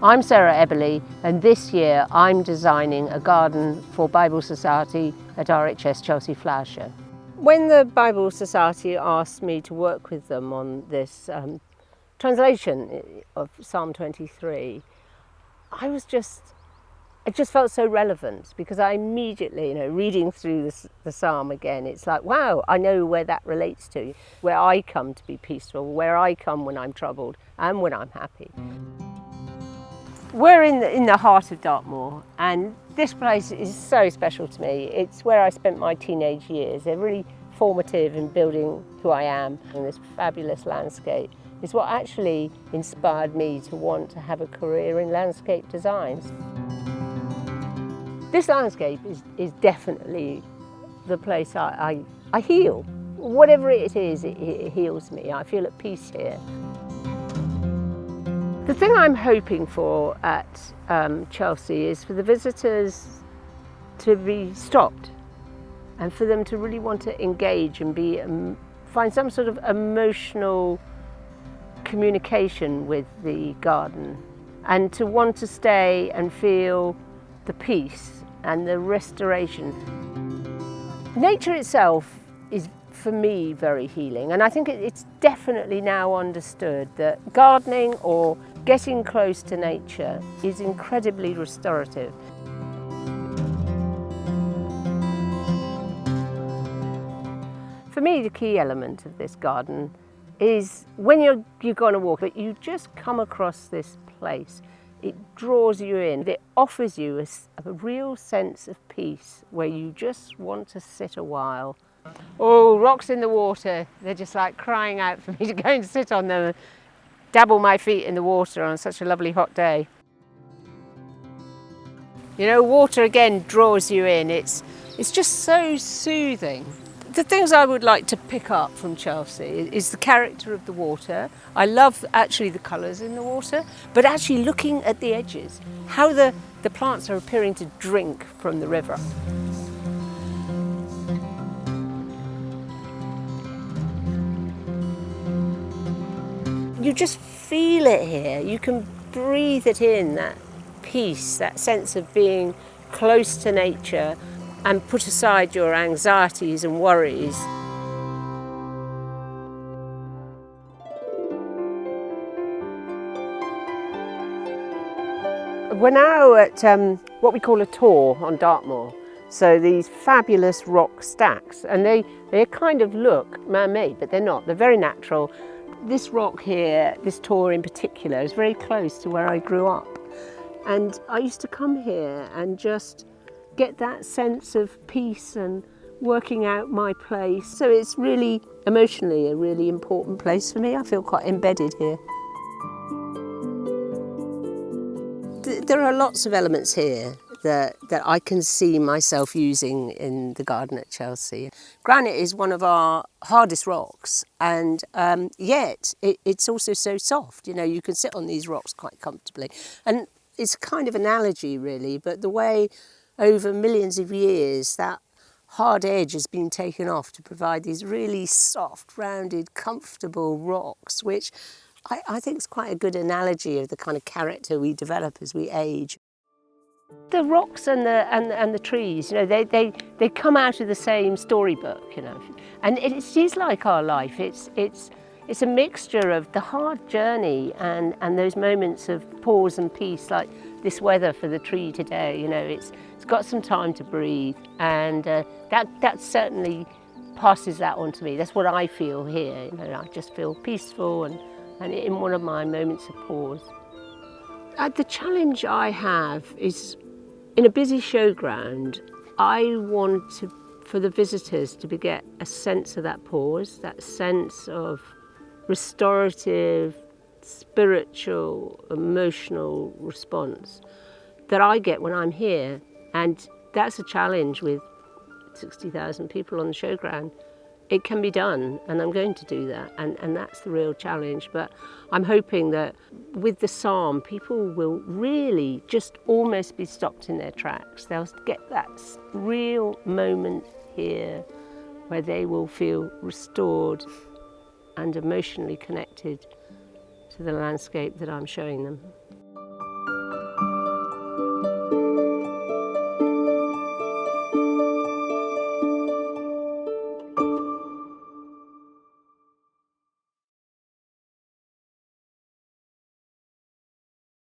I'm Sarah Eberly, and this year I'm designing a garden for Bible Society at RHS Chelsea Flower Show. When the Bible Society asked me to work with them on this translation of Psalm 23, it just felt so relevant, because I immediately, reading through the psalm again, it's like, wow, I know where that relates to, where I come to be peaceful, where I come when I'm troubled and when I'm happy. We're in the heart of Dartmoor, and this place is so special to me. It's where I spent my teenage years. They're really formative in building who I am, and this fabulous landscape is what actually inspired me to want to have a career in landscape designs. This landscape is definitely the place I heal. Whatever it is, it heals me. I feel at peace here. The thing I'm hoping for at Chelsea is for the visitors to be stopped and for them to really want to engage and find some sort of emotional communication with the garden, and to want to stay and feel the peace and the restoration. Nature itself is, for me, very healing, and I think it's definitely now understood that gardening or getting close to nature is incredibly restorative. For me, the key element of this garden is when you go on a walk, but you just come across this place, it draws you in. It offers you a real sense of peace where you just want to sit a while. Oh, rocks in the water, they're just like crying out for me to go and sit on them and dabble my feet in the water on such a lovely hot day. Water again draws you in. It's just so soothing. The things I would like to pick up from Chelsea is the character of the water. I love actually the colours in the water, but actually looking at the edges, how the plants are appearing to drink from the river. You just feel it here. You can breathe it in, that peace, that sense of being close to nature, and put aside your anxieties and worries. We're now at what we call a tor on Dartmoor. So these fabulous rock stacks, and they kind of look man-made, but they're not. They're very natural. This rock here, this tor in particular, is very close to where I grew up. And I used to come here and just get that sense of peace and working out my place. So it's really emotionally a really important place for me. I feel quite embedded here. There are lots of elements here that I can see myself using in the garden at Chelsea. Granite is one of our hardest rocks, and yet it's also so soft. You can sit on these rocks quite comfortably. And it's a kind of analogy, really, but the way over millions of years that hard edge has been taken off to provide these really soft, rounded, comfortable rocks, which I think is quite a good analogy of the kind of character we develop as we age. The rocks and the trees, they come out of the same storybook, and it is like our life. It's a mixture of the hard journey and those moments of pause and peace, like this weather for the tree today. It's got some time to breathe, and that certainly passes that on to me. That's what I feel here. I just feel peaceful and in one of my moments of pause. The challenge I have is, in a busy showground, I want for the visitors to get a sense of that pause, that sense of restorative, spiritual, emotional response that I get when I'm here. And that's a challenge with 60,000 people on the showground. It can be done, and I'm going to do that, and that's the real challenge. But I'm hoping that with the psalm, people will really just almost be stopped in their tracks. They'll get that real moment here where they will feel restored and emotionally connected to the landscape that I'm showing them.